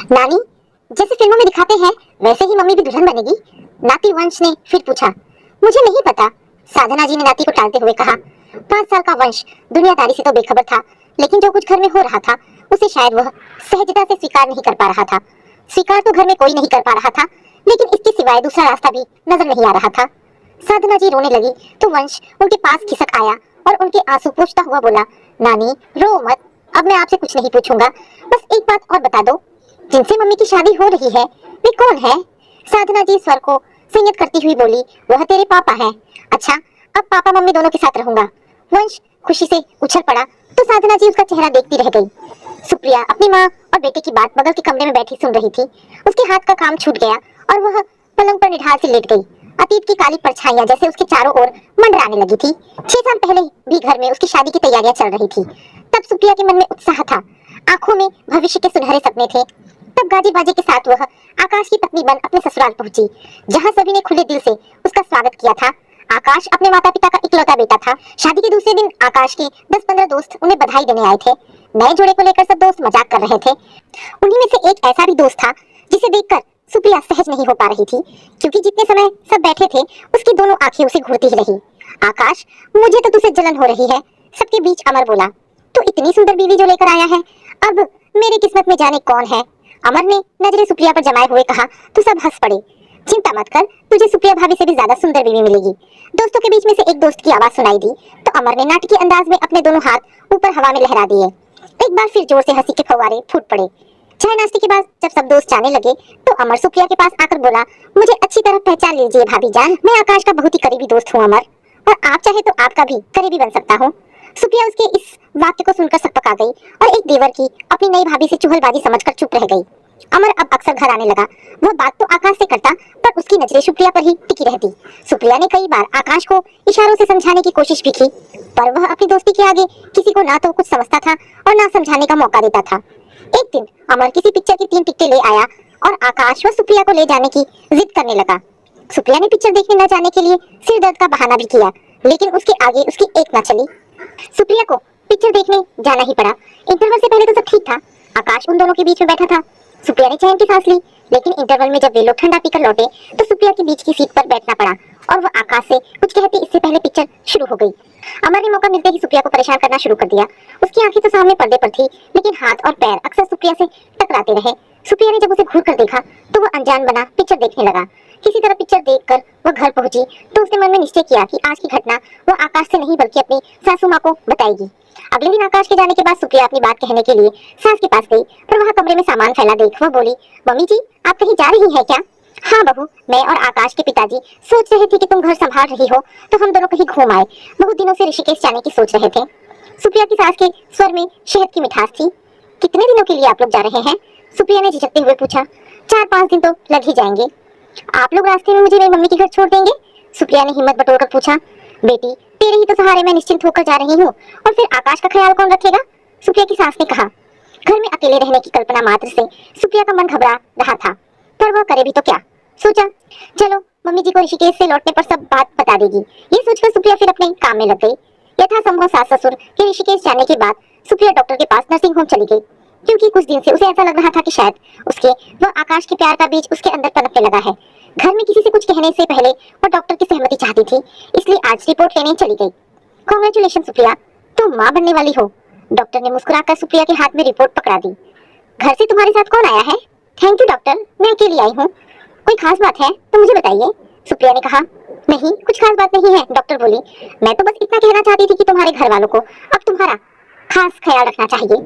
नानी, जैसे फिल्मों में दिखाते हैं वैसे ही मम्मी भी दुल्हन बनेगी? नाती वंश ने फिर पूछा। मुझे नहीं पता, साधना जी ने नाती को टालते हुए कहा। 5 साल का वंश दुनियादारी से तो बेखबर था, लेकिन जो कुछ घर में हो रहा था उसे शायद वह सहजता से स्वीकार नहीं कर पा रहा था। स्वीकार तो घर में कोई नहीं कर पा रहा था, लेकिन इसके सिवाय दूसरा रास्ता भी नजर नहीं आ रहा था। साधना जी रोने लगी तो वंश उनके पास खिसक आया और उनके आंसू पोंछता हुआ बोला, नानी रो मत, अब मैं आपसे कुछ नहीं पूछूंगा, बस एक बात और बता दो, जिनसे मम्मी की शादी हो रही है वे कौन है? साधना जी स्वर को संयत करती हुई बोली, वह तेरे पापा हैं। अच्छा, अब पापा मम्मी दोनों के साथ रहूंगा। वंश खुशी से उछल पड़ा तो साधना जी उसका चेहरा देखती रह गई। सुप्रिया अपनी माँ और बेटे की बात बगल के कमरे में बैठी सुन रही थी। उसके हाथ का काम छूट गया और वह पलंग पर निढाल से लेट गई। अतीत की काली परछाइयां जैसे उसके चारों ओर मंडराने लगी थी। 6 साल पहले भी घर में उसकी शादी की तैयारियां चल रही थी। तब सुप्रिया के मन में उत्साह था, आंखों में भविष्य के सुनहरे सपने थे। तब गाजी बाजी के साथ वह आकाश की पत्नी बन अपने ससुराल पहुंची, जहां सभी ने खुले दिल से उसका स्वागत किया था। आकाश अपने माता पिता का इकलौता बेटा था। शादी के दूसरे दिन आकाश के 10-15 दोस्त उन्हें बधाई देने आए थे। नए जोड़े को लेकर सब दोस्त मजाक कर रहे थे। उन्हीं में से एक ऐसा भी दोस्त था जिसे देखकर सुप्रिया सहज नहीं हो पा रही थी, क्योंकि जितने समय सब बैठे थे उसकी दोनों आंखें उसे घूरती ही रही। आकाश, मुझे तो तुझसे जलन हो रही है, सबके बीच अमर बोला। तो इतनी सुंदर बीवी जो लेकर आया है, अब मेरी किस्मत में जाने कौन है? अमर ने नजरें सुप्रिया पर जमाए हुए कहा तो सब हंस पड़े। चिंता मत कर, तुझे सुप्रिया भाभी से भी ज्यादा सुंदर बीवी मिलेगी। दोस्तों के बीच में से एक दोस्त की आवाज सुनाई दी तो अमर ने नाटकीय अंदाज में अपने दोनों हाथ ऊपर हवा में लहरा दिए। एक बार फिर जोर से हंसी के फव्वारे फूट पड़े। चाय नाश्ते के बाद जब सब दोस्त जाने लगे तो अमर सुप्रिया के पास आकर बोला, मुझे अच्छी तरह पहचान लीजिए भाभी जान, मैं आकाश का बहुत ही करीबी दोस्त हूँ अमर, और आप चाहे तो आपका भी करीबी बन सकता हूँ। सुप्रिया उसके इस वाक्य को सुनकर सकपका गई और एक देवर की अपनी नई भाभी से चुगलबाजी समझकर चुप रह गई। अमर अब अक्सर घर आने लगा। वह बात तो आकाश से करता, पर उसकी नजरें सुप्रिया पर ही टिकी रहती। सुप्रिया ने कई बार आकाश को इशारों से समझाने की कोशिश भी की, पर वह अपनी दोस्ती के आगे किसी को ना तो कुछ समझता था और ना समझाने का मौका देता था। एक दिन अमर किसी पिक्चर की 3 टिकटें ले आया और आकाश व सुप्रिया को ले जाने की जिद करने लगा। सुप्रिया ने पिक्चर देखने न जाने के लिए सिर दर्द का बहाना भी किया, लेकिन उसके आगे उसकी एक न चली। सुप्रिया को पिक्चर देखने जाना ही पड़ा। इंटरवल से पहले तो सब ठीक था, आकाश उन दोनों के बीच में बैठा था। सुप्रिया ने चैन की सांस ली, लेकिन इंटरवल में जब वे लोग ठंडा पीकर लौटे तो सुप्रिया के बीच की सीट पर बैठना पड़ा और वह आकाश से कुछ कहती इससे पहले पिक्चर शुरू हो गई। अमर ने मौका मिलते ही सुप्रिया को परेशान करना शुरू कर दिया। उसकी आंखें तो सामने पर्दे पर थी, लेकिन हाथ और पैर अक्सर सुप्रिया से टकराते रहे। सुप्रिया ने जब उसे घूर कर देखा तो वह अनजान बना पिक्चर देखने लगा। किसी तरह पिक्चर देखकर वह घर पहुंची तो उसने मन में निश्चय किया कि आज की घटना वह आकाश से नहीं बल्कि अपनी सासू माँ को बताएगी। अगले दिन आकाश के जाने के बाद सुप्रिया अपनी बात कहने के लिए सास के पास गई, पर वहाँ कमरे में सामान फैला देख वह बोली, मम्मी जी आप कहीं जा रही हैं क्या? हाँ बहू, मैं और आकाश के पिताजी सोच रहे थे कि तुम घर संभाल रही हो तो हम दोनों कहीं घूम आए। बहुत दिनों से ऋषिकेश जाने की सोच रहे थे। सुप्रिया की सास के स्वर में शहद की मिठास थी। कितने दिनों के लिए आप लोग जा रहे हैं? सुप्रिया ने झिझकते हुए पूछा। 4-5 दिन तो लग ही जाएंगे। आप लोग रास्ते में मुझे मेरी मम्मी के घर छोड़ देंगे? सुप्रिया ने हिम्मत बटोरकर पूछा। बेटी, तेरे ही तो सहारे मैं निश्चिंत होकर जा रही हूँ, और फिर आकाश का ख्याल कौन रखेगा? सुप्रिया की सास ने कहा। घर में अकेले रहने की कल्पना मात्र से सुप्रिया का मन घबरा रहा था, पर वह करे भी तो क्या। सोचा, चलो मम्मी जी को ऋषिकेश से लौटने पर सब बात बता देगी। ये सोचकर सुप्रिया फिर अपने काम में लग गई। यथासंभव सास ससुर के ऋषिकेश जाने के बाद सुप्रिया डॉक्टर के पास नर्सिंग होम चली गई, क्योंकि कुछ दिन से उसे ऐसा लग रहा था कि शायद उसके व आकाश के प्यार का बीज उसके अंदर पनपने लगा है। घर में किसी से कुछ कहने से पहले वह डॉक्टर की सहमति चाहती थी, इसलिए आज रिपोर्ट लेने चली गई। कांग्रेचुलेशन सुप्रिया, तुम माँ बनने वाली हो। डॉक्टर ने मुस्कुराकर सुप्रिया के हाथ में रिपोर्ट पकड़ा दी। घर से तुम्हारे साथ कौन आया है? थैंक यू डॉक्टर, मैं अकेली आई हूँ। कोई खास बात है तो मुझे बताइए, सुप्रिया ने कहा। नहीं, कुछ खास बात नहीं है, डॉक्टर बोली। मैं तो बस इतना कहना चाहती थी कि तुम्हारे घर वालों को अब तुम्हारा खास ख्याल रखना चाहिए।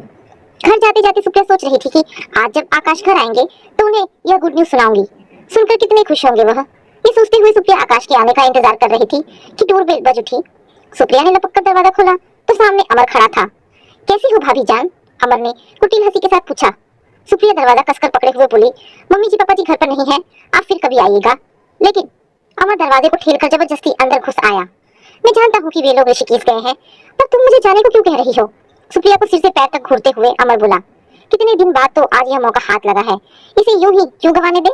घर जाते जाते सुप्रिया सोच रही थी कि आज जब आकाश घर आएंगे तो उन्हें यह गुड न्यूज सुनाऊंगी। सुनकर कितने खुश होंगे वह। ये सोचते हुए सुप्रिया आकाश के आने का इंतजार कर रही थी कि डोरबेल बज उठी। सुप्रिया ने लपक कर दरवाजा खोला तो सामने अमर खड़ा था। कैसी हो भाभी जान? अमर ने कुटिल हंसी के साथ पूछा। सुप्रिया दरवाजा कसकर पकड़े हुए बोली, मम्मी जी पापा जी घर पर नहीं है, आप फिर कभी आइएगा। लेकिन अमर दरवाजे को ठेलकर जबरदस्ती अंदर घुस आया। मैं जानता हूँ कि वे लोग ऋषिकेश गए हैं, पर तुम मुझे जाने को क्यों कह रही हो? सुप्रिया को सिर से पैर तक घूरते हुए अमर बोला। कितने दिन बाद तो आज यह मौका हाथ लगा है, इसे यूं ही क्यों गंवाने दे?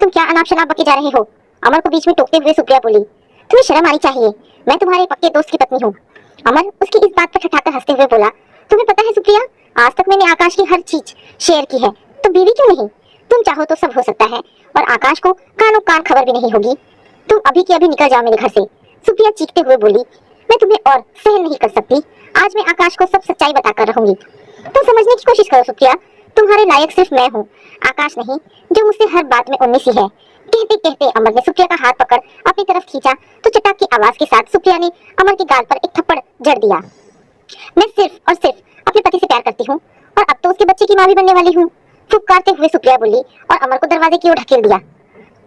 तुम क्या अनाप शनाप बके जा रहे हो? अमर को बीच में टोकते हुए सुप्रिया बोली। तुम्हें शर्म आनी चाहिए, मैं तुम्हारे पक्के दोस्त की पत्नी हूँ। अमर उसकी इस बात पर ठठाकर हंसते हुए बोला। तुम्हें पता है सुप्रिया, आज तक मैंने आकाश की हर चीज शेयर की है, तो बीवी क्यों नहीं? तुम चाहो तो सब हो सकता है और आकाश को कानो कान खबर भी नहीं होगी। तुम अभी की अभी निकल जाओ मेरे घर से। सुप्रिया चीखते हुए बोली, मैं तुम्हें और सहन नहीं कर सकती। आज मैं आकाश को सब सच्चाई बताकर रहूंगी। तुम समझने की कोशिश करो सुप्रिया, तुम्हारे लायक सिर्फ मैं हूँ, आकाश नहीं, जो मुझसे हर बात में उन्नीस ही है। कहते कहते अमर ने सुप्रिया का हाथ पकड़ अपनी तरफ खींचा तो चटाक की आवाज के साथ सुप्रिया ने अमर के गाल पर एक थप्पड़ जड़ दिया। मैं सिर्फ और सिर्फ अपने पति से प्यार करती हूँ और अब तो उसके बच्चे की माँ भी बनने वाली हूँ, फुफकारते हुए सुप्रिया बोली और अमर को दरवाजे की ओर ढकेल दिया।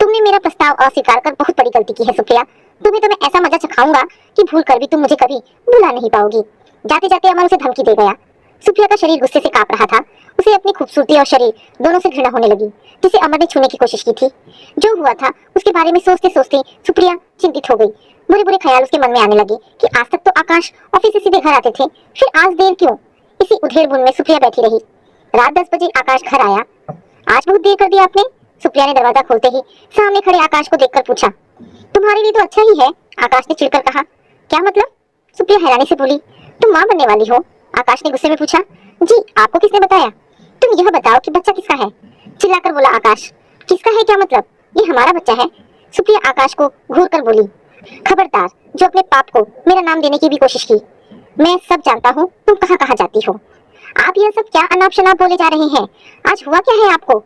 तुमने मेरा प्रस्ताव अस्वीकार कर बहुत बड़ी गलती की है सुप्रिया। तुम्हें तो मैं ऐसा मजा चखाऊंगा कि भूल कर भी तुम मुझे कभी भुला नहीं पाओगी। जाते जाते अमर उसे धमकी दे गया। सुप्रिया का शरीर गुस्से से कांप रहा था। उसे अपनी खूबसूरती और शरीर दोनों से घृणा होने लगी, जिसे अमर ने छूने की कोशिश की थी। जो हुआ था उसके बारे में सोचते सोचते सुप्रिया चिंतित हो गई। बुरे बुरे ख्याल उसके मन में आने लगे कि आज तक तो आकाश ऑफिस से सीधे घर आते थे, फिर आज देर क्यों? इसी उधेड़-बुन में सुप्रिया बैठी रही। रात 10 बजे आकाश घर आया। आज बहुत देर कर दिया आपने? सुप्रिया ने दरवाजा खोलते ही सामने खड़े आकाश को देखकर पूछा। तुम्हारे लिए तो अच्छा ही है, आकाश ने चिढ़कर कहा। क्या मतलब? सुप्रिया हैरानी से बोली। तुम माँ बनने वाली हो? आकाश ने गुस्से में पूछा। जी, आपको किसने बताया? तुम यह बताओ कि बच्चा किसका है? चिल्लाकर बोला आकाश। किसका है क्या मतलब? ये हमारा बच्चा है। सुप्रिया आकाश को घूर कर बोली। खबरदार, जो अपने पाप को मेरा नाम देने की भी कोशिश की। मैं सब जानता हूँ तुम कहाँ कहाँ जाती हो। आप यह सब क्या अनाप शनाप बोले जा रहे हैं? आज हुआ क्या है आपको?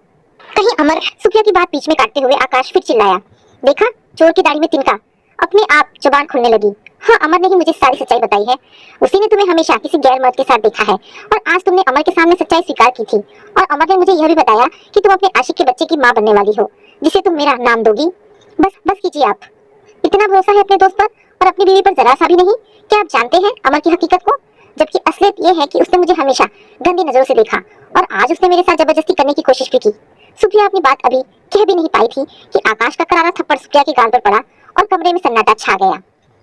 कहीं अमर? सुप्रिया की बात बीच में काटते हुए आकाश फिर चिल्लाया। देखा, चोर की दाढ़ी में तिनका। अपने आप जुबान खुलने लगी। हाँ, अमर ने ही मुझे सारी सच्चाई बताई है। उसी ने तुम्हें हमेशा किसी गैर मर्द के साथ देखा है और आज तुमने अमर के सामने सच्चाई स्वीकार की थी। और अमर ने मुझे यह भी बताया कि तुम अपने आशिक के बच्चे की माँ बनने वाली हो, जिसे तुम मेरा नाम दोगी। बस बस कीजिए आप। इतना भरोसा है अपने दोस्त पर और अपनी बीवी पर जरा सा भी नहीं? क्या आप जानते हैं अमर की हकीकत को? जबकि असलियत ये है कि उसने मुझे हमेशा गंदी नजरों से देखा और आज उसने मेरे साथ जबरदस्ती करने की कोशिश भी की। सुप्रिया अपनी बात अभी कह भी नहीं पाई थी कि आकाश का करारा थप्पड़ सुप्रिया के गाल पर पड़ा और कमरे में सन्नाटा छा गया।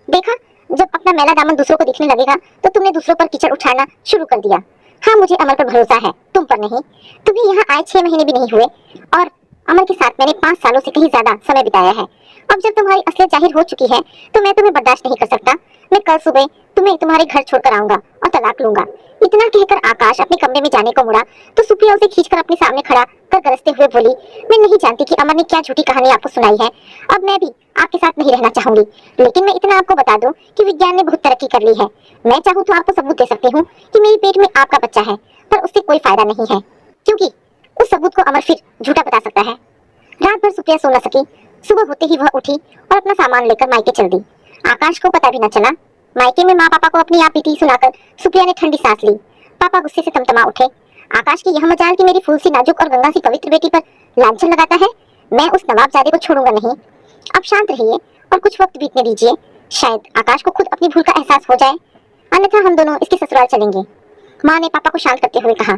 देखा, जब अपना मैला दामन दूसरों को दिखने लगेगा तो तुमने दूसरों पर कीचड़ उछालना शुरू कर दिया। हाँ, मुझे अमर पर भरोसा है, तुम पर नहीं। तुम्हें यहाँ आए 6 महीने भी नहीं हुए और अमर के साथ मैंने 5 सालों से कहीं ज्यादा समय बिताया है। अब जब तुम्हारी असलियत जाहिर हो चुकी है तो मैं तुम्हें बर्दाश्त नहीं कर सकता। मैं कल सुबह तुम्हें तुम्हारे घर छोड़कर आऊंगा और तलाक लूंगा। इतना कहकर आकाश अपने कमरे में जाने को मुड़ा तो सुप्रिया उसे खींचकर अपने सामने खड़ा कर गरजते हुए बोली, मैं नहीं जानती कि अमर ने क्या झूठी कहानी आपको सुनाई है। अब मैं भी आपके साथ नहीं रहना चाहूंगी, लेकिन मैं इतना आपको बता दूं कि विज्ञान ने बहुत तरक्की कर ली है। मैं चाहूँ तो आपको सबूत दे सकती हूँ कि मेरे पेट में आपका बच्चा है, पर उससे कोई फायदा नहीं है क्योंकि उस सबूत को अमर फिर झूठा बता सकता है। रात भर सुप्रिया सो न सकी। सुबह होते ही वह उठी और अपना सामान लेकर मायके चल दी। आकाश को पता भी न चला। मायके में माँ पापा को अपनी आप बीती सुनाकर सुप्रिया ने ठंडी सांस ली। पापा गुस्से से तमतमा उठे। आकाश की यह मजाल कि मेरी फूल सी नाजुक और गंगा सी पवित्र बेटी पर लांछन लगाता है। मैं उस नवाबजादे को छोड़ूंगा नहीं। अब शांत रहिए और कुछ वक्त बीतने दीजिए। शायद आकाश को खुद अपनी भूल का एहसास हो जाए, अन्यथा हम दोनों इसके ससुराल चलेंगे। माँ ने पापा को शांत करते हुए कहा।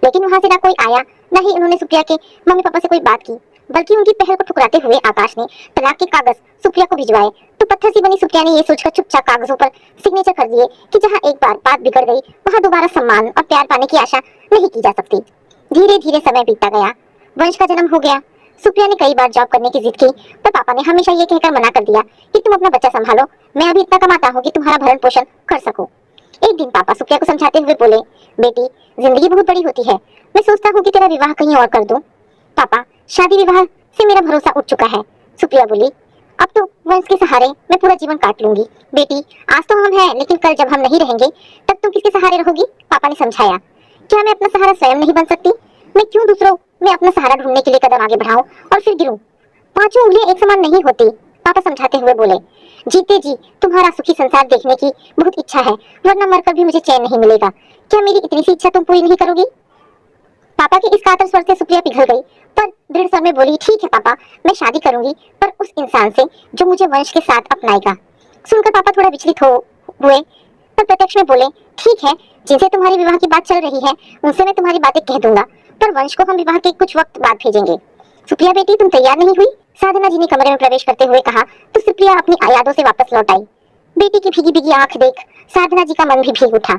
लेकिन वहां से ना कोई आया, न ही उन्होंने सुप्रिया के मम्मी पापा से कोई बात की, बल्कि उनकी पहल को ठुकराते हुए आकाश ने तलाक के कागज सुप्रिया को भिजवाए तो पत्थर सी बनी सुप्रिया ने ये सोचकर चुपचाप कागजों पर सिग्नेचर कर दिए कि जहां एक बार बात बिगड़ गई वहां दोबारा सम्मान और प्यार पाने की आशा नहीं की जा सकती। धीरे धीरे समय बीतता गया। वंश का जन्म हो गया। सुप्रिया ने कई बार जॉब करने की जिद की, पर पापा ने हमेशा ये कहकर मना कर दिया कि तुम अपना बच्चा संभालो, मैं अभी इतना कमाता हूँ कि तुम्हारा भरण पोषण कर सकूं। एक दिन पापा सुप्रिया को समझाते हुए बोले, बेटी, जिंदगी बहुत बड़ी होती है, मैं सोचता हूँ कि तेरा विवाह कहीं और कर दूं। पापा, शादी विवाह से मेरा भरोसा उठ चुका है। सुप्रिया बोली, अब तो वंश के सहारे मैं पूरा जीवन काट लूंगी। बेटी, आज तो हम हैं, लेकिन कल जब हम नहीं रहेंगे तब तुम किसके सहारे रहोगी? पापा ने समझाया। क्या मैं अपना सहारा स्वयं नहीं बन सकती? मैं क्यों दूसरों में अपना सहारा ढूंढने के लिए कदम आगे बढ़ाऊं और फिर गिरूं? 5 उंगलियां एक समान नहीं होती। पापा समझाते हुए बोले, जीते जी तुम्हारा सुखी संसार देखने की बहुत इच्छा है, वरना मरकर भी मुझे चैन नहीं मिलेगा। क्या मेरी इतनी सी इच्छा तुम पूरी नहीं करोगी? पापा के इस कातर स्वर से सुप्रिया पिघल गई, पर दृढ़ स्वर में बोली, ठीक है पापा, मैं शादी करूंगी, पर उस इंसान से जो मुझे वंश के साथ अपनाएगा। सुनकर पापा थोड़ा विचलित हुए, पर प्रत्यक्ष में बोले, ठीक है, जिनसे तुम्हारी विवाह की बात चल रही है उनसे मैं तुम्हारी बातें कह दूंगा, पर वंश को हम विवाह के कुछ वक्त बाद भेजेंगे। सुप्रिया बेटी, तुम तैयार नहीं हुई? साधना जी ने कमरे में प्रवेश करते हुए कहा तो सुप्रिया अपनी यादों से वापस लौट आई। बेटी की भीगी भीगी आंख देख साधना जी का मन भी भीग उठा।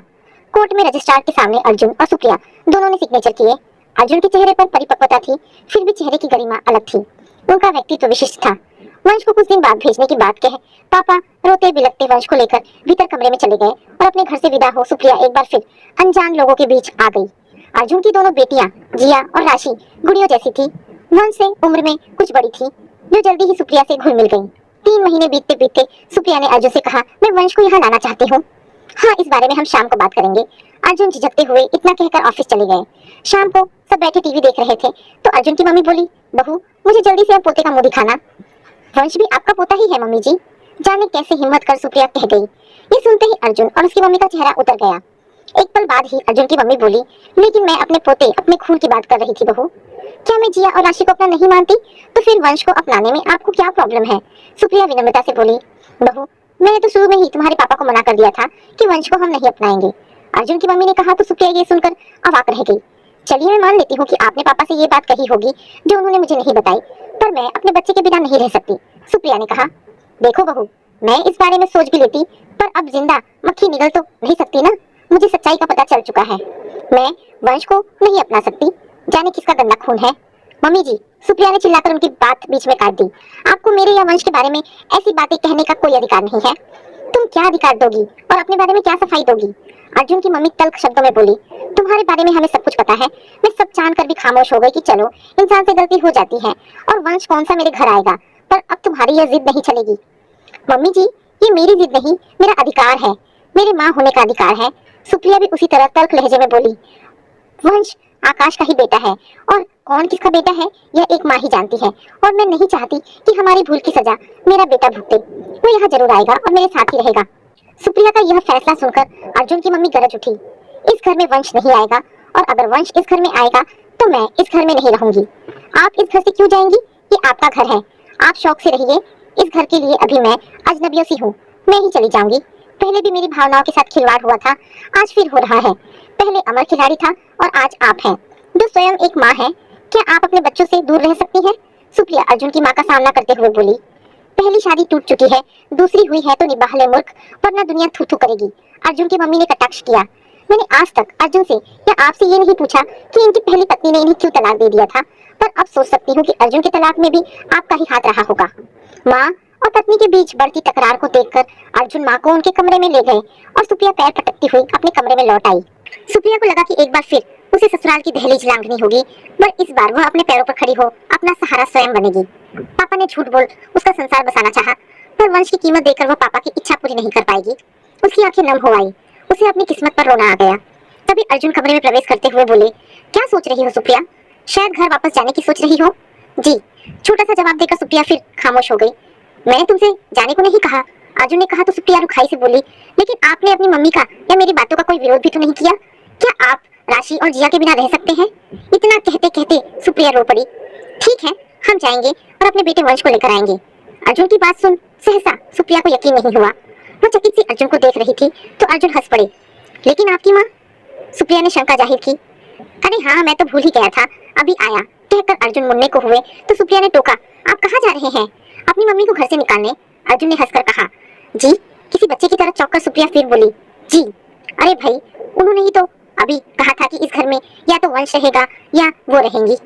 कोर्ट में रजिस्ट्रार के सामने अर्जुन और सुप्रिया दोनों ने सिग्नेचर किए। अर्जुन के चेहरे पर परिपक्वता थी, फिर भी चेहरे की गरिमा अलग थी। उनका व्यक्तित्व विशिष्ट था। वंश को कुछ दिन बाद भेजने की बात कह पापा रोते बिलखते वंश को लेकर भीतर कमरे में चले गए और अपने घर से विदा हो सुप्रिया एक बार फिर अनजान लोगों के बीच आ गई। अर्जुन की दोनों बेटियां जिया और राशि गुड़ियों जैसी थी। वंश से उम्र में कुछ बड़ी थी, जो जल्दी ही सुप्रिया से घुल मिल गई। 3 महीने बीतते बीतते सुप्रिया ने अर्जुन से कहा, मैं वंश को यहाँ लाना चाहती हूँ। हाँ, इस बारे में हम शाम को बात करेंगे। अर्जुन झिझकते हुए इतना कहकर ऑफिस चले गए। शाम को सब बैठे टीवी देख रहे थे तो अर्जुन की मम्मी बोली, बहू मुझे जल्दी से अब पोते का मुंह दिखाना। वंश भी आपका पोता ही है मम्मी जी। जाने कैसे हिम्मत कर सुप्रिया कह गई। ये सुनते ही अर्जुन और उसकी मम्मी का चेहरा उतर गया। एक पल बाद ही अर्जुन की मम्मी बोली, लेकिन मैं अपने पोते अपने खून की बात कर रही थी बहू। क्या मैं जिया और राशि को अपना नहीं मानती तो फिर वंश को अपनाने में आपको क्या प्रॉब्लम है? सुप्रिया विनम्रता से बोली, बहू मैंने तो शुरू में ही तुम्हारे पापा को मना कर दिया था कि वंश को हम नहीं अपनाएंगे। अर्जुन की मम्मी ने कहा तो सुप्रिया ये सुनकर अवाक रह गई। चलिए मैं मान लेती हूँ कि आपने पापा से ये बात कही होगी जो उन्होंने मुझे नहीं बताई, पर मैं अपने बच्चे के बिना नहीं रह सकती। सुप्रिया ने कहा, देखो बहू मैं इस बारे में सोच भी लेती, पर अब जिंदा मक्खी निगल तो नहीं सकती ना। मुझे सच्चाई का पता चल चुका है, मैं वंश को नहीं अपना सकती। जाने किसका गंदा खून है। मम्मी जी, सुप्रिया ने चिल्लाकर उनकी बात बीच में काट दी। आपको मेरे या वंश के बारे में ऐसी बातें कहने का कोई अधिकार नहीं है। तुम क्या अधिकार दोगी और अपने बारे में क्या सफाई दोगी? अर्जुन की मम्मी तल्ख शब्दों में बोली, तुम्हारे बारे में हमें सब कुछ पता है। मैं सब जानकर भी खामोश हो गई कि चलो इंसान से गलती हो जाती है और वंश कौन सा मेरे घर आएगा, पर अब तुम्हारी यह जिद नहीं चलेगी। मम्मी जी, ये मेरी जिद नहीं, मेरा अधिकार है, मेरे माँ होने का अधिकार है। सुप्रिया भी उसी तरह तल्ख लहजे में बोली, वंश आकाश का ही बेटा है और कौन किसका बेटा है यह एक माँ ही जानती है, और मैं नहीं चाहती कि हमारी भूल की सजा मेरा बेटा भुगते। वो यहाँ जरूर आएगा और मेरे साथ ही रहेगा। सुप्रिया का यह फैसला सुनकर अर्जुन की मम्मी गरज उठी। इस घर में वंश नहीं आएगा, और अगर वंश इस घर में आएगा तो मैं इस घर में नहीं रहूंगी। आप इस घर से क्यों जाएंगी? ये आपका घर है, आप शौक से रहिए। इस घर के लिए अभी मैं अजनबियों सी हूँ, मैं ही चली जाऊंगी। पहले भी मेरी भावनाओं के साथ खिलवाड़ हुआ था, आज फिर हो रहा है। पहले अमर खिलाड़ी था और आज आप हैं, जो स्वयं एक माँ है। क्या आप अपने बच्चों से दूर रह सकती हैं? सुप्रिया अर्जुन की माँ का सामना करते हुए बोली, पहली शादी टूट चुकी है, दूसरी हुई है तो निभाह ले मूर्ख, वरना दुनिया थू थू करेगी। अर्जुन की मम्मी ने कटाक्ष किया। मैंने आज तक अर्जुन से या आपसे ये नहीं पूछा कि इनकी पहली पत्नी ने इन्हें क्यों तलाक दे दिया था, पर अब सोच सकती हूँ कि अर्जुन के तलाक में भी आपका ही हाथ रहा होगा। माँ और पत्नी के बीच बढ़ती तकरार को देखकर अर्जुन माँ को उनके कमरे में ले गए और सुप्रिया पैर पटकती हुई अपने कमरे में लौट आई। सुप्रिया को लगा कि एक बार फिर उसे ससुराल की दहलीज लांघनी होगी, पर इस बार वह अपने पैरों पर खड़ी हो अपना सहारा स्वयं बनेगी। पापा ने झूठ बोल उसका संसार बसाना चाहा, पर वंश की कीमत देकर वह पापा की इच्छा पूरी नहीं कर पाएगी। उसकी आंखें नम हो आई, उसे अपनी किस्मत पर रोना आ गया। तभी अर्जुन कमरे में प्रवेश करते हुए बोले, क्या सोच रही हो सुप्रिया? शायद घर वापस जाने की सोच रही हो। जी, छोटा सा जवाब देकर सुप्रिया फिर खामोश हो गई। मैंने तुमसे जाने को नहीं कहा, अर्जुन ने कहा तो सुप्रिया रुखाई से बोली, लेकिन आपने अपनी मम्मी का या मेरी बातों का कोई विरोध भी तो नहीं किया। क्या आप राशि और जिया के बिना रह सकते हैं? इतना कहते कहते सुप्रिया रो पड़ी। ठीक है, हम जाएंगे और अपने बेटे वंश को लेकर आएंगे। अर्जुन की बात सुन सहसा सुप्रिया को यकीन नहीं हुआ। वो चकित सी अर्जुन को देख रही थी तो अर्जुन हंस पड़े। लेकिन आपकी माँ? सुप्रिया ने शंका जाहिर की। अरे हाँ, मैं तो भूल ही गया था, अभी आया, कहकर अर्जुन मुड़ने को हुए तो सुप्रिया ने टोका, आप कहाँ जा रहे हैं? अपनी मम्मी को घर से निकालने। अर्जुन ने हंसकर कहा। जी? किसी बच्चे की तरह चौंककर सुप्रिया फिर बोली, जी। अरे भाई, उन्होंने ही तो अभी कहा था कि इस घर में या तो वंश रहेगा या वो रहेंगी।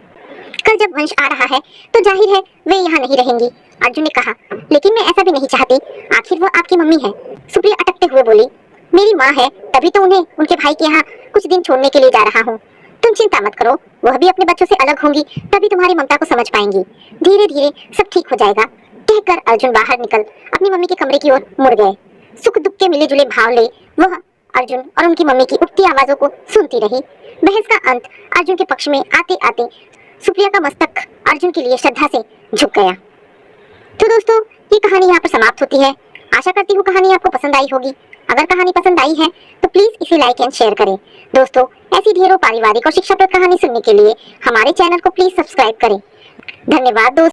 कल जब वंश आ रहा है तो जाहिर है वे यहाँ नहीं रहेंगी। अर्जुन ने कहा, लेकिन मैं ऐसा भी नहीं चाहती, आखिर वो आपकी मम्मी है। सुप्रिया अटकते हुए बोली, मेरी माँ है, तभी तो उन्हें उनके भाई के यहाँ कुछ दिन छोड़ने के लिए जा रहा हूँ। तुम चिंता मत करो, वह भी अपने बच्चों से अलग होंगी, तभी तुम्हारी ममता को समझ पाएंगी। धीरे धीरे सब ठीक हो जाएगा, कहकर अर्जुन बाहर निकल अपनी मम्मी के कमरे की ओर मुड़ गए। सुख दुख के मिले जुले भाव ले वह अर्जुन और उनकी मम्मी की उठती आवाजों को सुनती रही। बहस का अंत अर्जुन के पक्ष में आते आते सुप्रिया का मस्तक अर्जुन के लिए श्रद्धा से झुक गया। तो दोस्तों, ये कहानी यहाँ पर समाप्त होती है। आशा करती हूँ कहानी आपको पसंद आई होगी। अगर कहानी पसंद आई है तो प्लीज इसे लाइक एंड शेयर करें। दोस्तों, ऐसी ढेरों पारिवारिक और शिक्षाप्रद कहानी सुनने के लिए हमारे चैनल को प्लीज सब्सक्राइब करें। धन्यवाद दोस्तों।